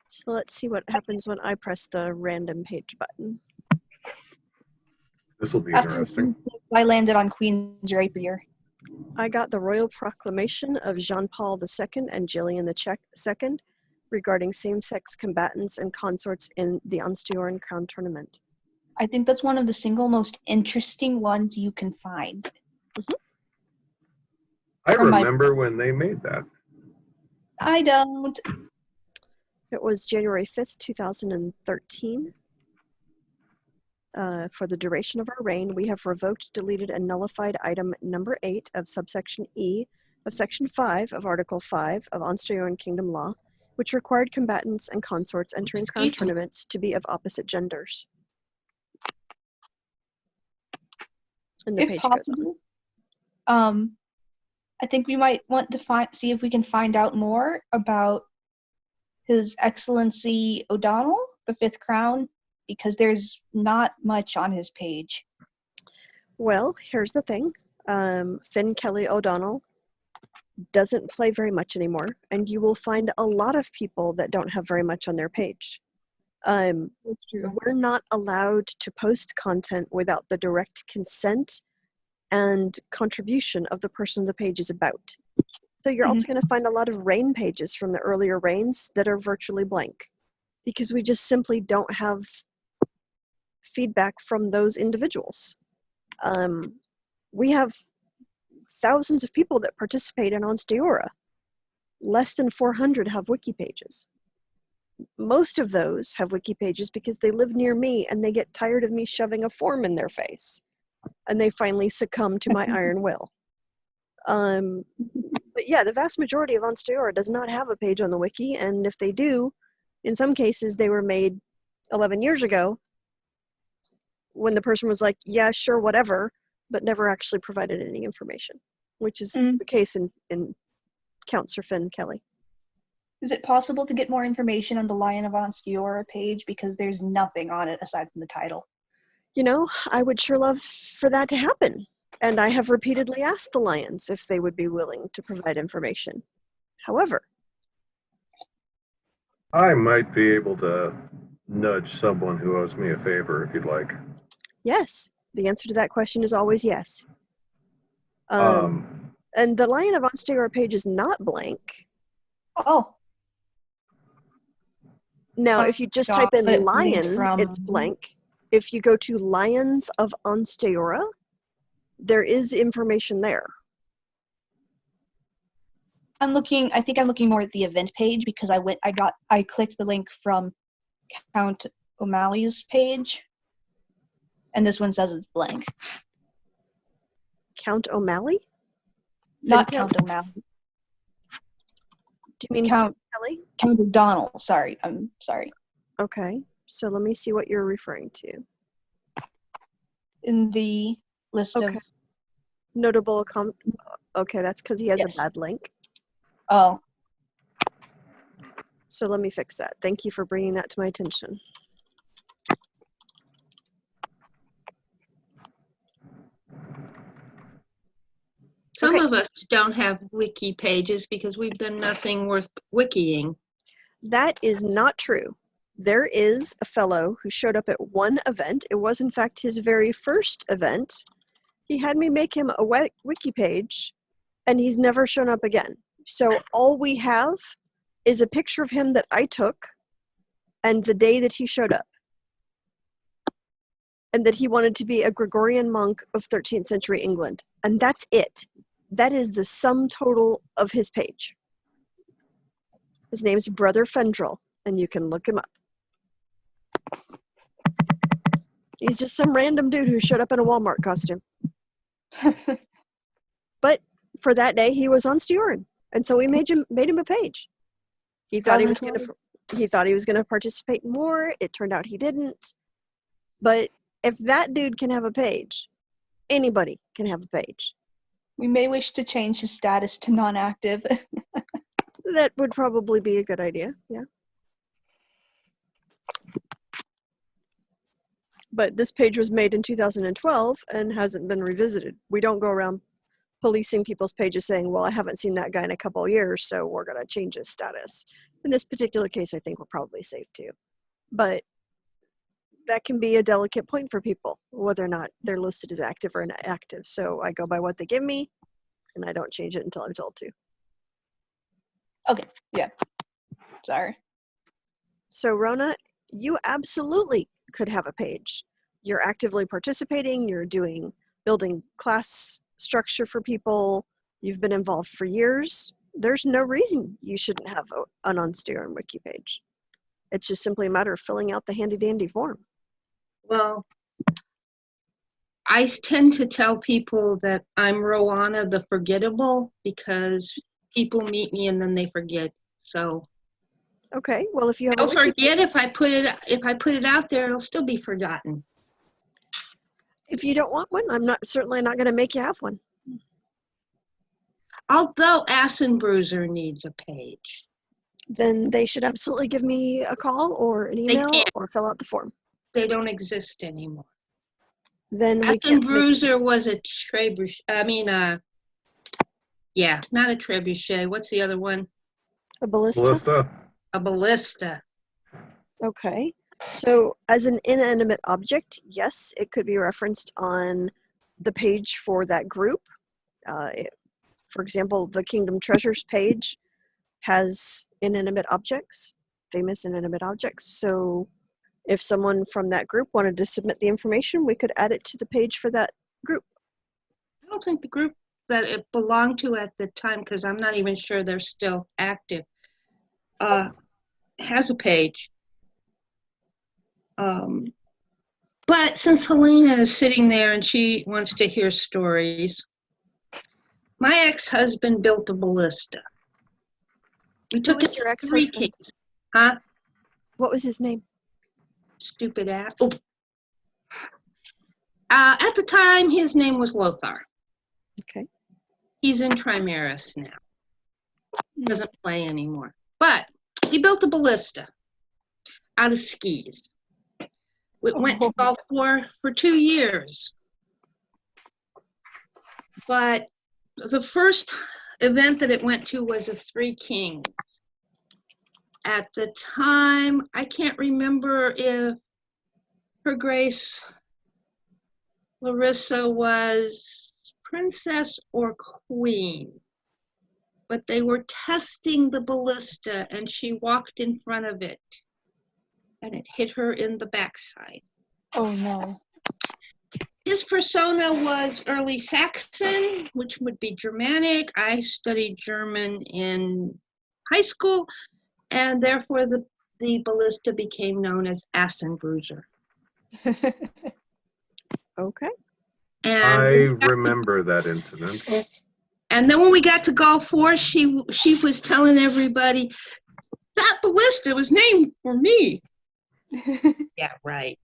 So let's see what happens when I press the random page button. This will be interesting. I landed on Queen's Rapier. I got the royal proclamation of Jean-Paul II and Gillian II regarding same-sex combatants and consorts in the Onstjoren Crown Tournament. I think that's one of the single most interesting ones you can find. I remember when they made that. I don't. It was January 5th, 2013. For the duration of our reign, we have revoked, deleted, and nullified item number 8 of subsection E of section 5 of Article 5 of Onstjoren Kingdom Law, which required combatants and consorts entering crown tournaments to be of opposite genders. And the If page possible, I think we might want to see if we can find out more about His Excellency O'Donnell, the 5th Crown, because there's not much on his page. Well, here's the thing. Finn Kelly O'Donnell doesn't play very much anymore, and you will find a lot of people that don't have very much on their page. That's true. We're not allowed to post content without the direct consent and contribution of the person the page is about. So you're also going to find a lot of reign pages from the earlier reigns that are virtually blank, because we just simply don't have feedback from those individuals. We have thousands of people that participate in Onstjoren. Less than 400 have wiki pages. Most of those have wiki pages because they live near me and they get tired of me shoving a form in their face. And they finally succumb to my iron will. But yeah, the vast majority of Onstjoren does not have a page on the wiki, and if they do, in some cases they were made 11 years ago when the person was like, yeah, sure, whatever, but never actually provided any information, which is the case in Count Sir Finn Kelly. Is it possible to get more information on the Lion of Onstjoren page, because there's nothing on it aside from the title? You know, I would sure love for that to happen. And I have repeatedly asked the Lions if they would be willing to provide information. However, I might be able to nudge someone who owes me a favor if you'd like. yes, the answer to that question is always yes. And the Lion of Onstjoren page is not blank. Oh. Now, if you just type in lion, it's blank. If you go to Lions of Onstjoren, there is information there. I think I'm looking more at the event page, because I clicked the link from Count O'Malley's page, and this one says it's blank. Count O'Malley? Not Count O'Malley. Do you mean Count Kelly? Count O'Donnell, sorry. I'm sorry. Okay, so let me see what you're referring to. In the list of notable okay, that's because he has a bad link. Oh. So let me fix that. Thank you for bringing that to my attention. Some of us don't have wiki pages because we've done nothing worth wikiing. That is not true. There is a fellow who showed up at one event. It was, in fact, his very first event. He had me make him a wiki page, and he's never shown up again. So all we have is a picture of him that I took and the day that he showed up. And that he wanted to be a Gregorian monk of 13th century England. And that's it. That is the sum total of his page. His name's Brother Fendrel, and you can look him up. He's just some random dude who showed up in a Walmart costume. But for that day, he was Onstjoren, and so we made him a page. He thought he was going to participate more. It turned out he didn't. But if that dude can have a page, anybody can have a page. We may wish to change his status to non-active. That would probably be a good idea, yeah. But this page was made in 2012 and hasn't been revisited. We don't go around policing people's pages saying, well, I haven't seen that guy in a couple of years, so we're going to change his status. In this particular case, I think we're probably safe too. But that can be a delicate point for people, whether or not they're listed as active or inactive. So I go by what they give me, and I don't change it until I'm told to. Okay, yeah. Sorry. So Rona, you absolutely could have a page. You're actively participating, you're building class structure for people, you've been involved for years. There's no reason you shouldn't have an on-Steer and Wiki page. It's just simply a matter of filling out the handy-dandy form. Well, I tend to tell people that I'm Roanna the Forgettable because people meet me and then they forget. So Okay, well, if you have I'll a Wiki forget if I put it out there, it'll still be forgotten. if you don't want one, I'm certainly not going to make you have one. Although Ass and Bruiser needs a page. Then they should absolutely give me a call or an email can't. or fill out the form. They don't exist anymore. Then we Ass and can't make Bruiser was a trebuchet. Not a trebuchet. What's the other one? a ballista. Ballista. A ballista. Okay. So as an inanimate object, yes, it could be referenced on the page for that group. For example, the Kingdom Treasures page has inanimate objects, famous inanimate objects. So if someone from that group wanted to submit the information, we could add it to the page for that group. I don't think the group that it belonged to at the time, because I'm not even sure they're still active, has a page. But since Helena is sitting there and she wants to hear stories, my ex-husband built a ballista. We took Who was it your to 3 ex-husband? kings. Huh? What was his name? Stupid ass. Oh. At the time, his name was Lothar. Okay. He's in Trimaris now. Doesn't play anymore. But he built a ballista out of skis. We went to Gulf War for 2 years. But the first event that it went to was a 3 Kings. At the time, I can't remember if Her Grace Larissa was princess or queen, but they were testing the ballista and she walked in front of it and it hit her in the backside. Oh no. His persona was early Saxon, which would be Germanic. I studied German in high school, and therefore the ballista became known as Assenbruiser. Okay. And I remember that incident. And then when we got to Gulf War, she was telling everybody, that ballista was named for me. Yeah, right.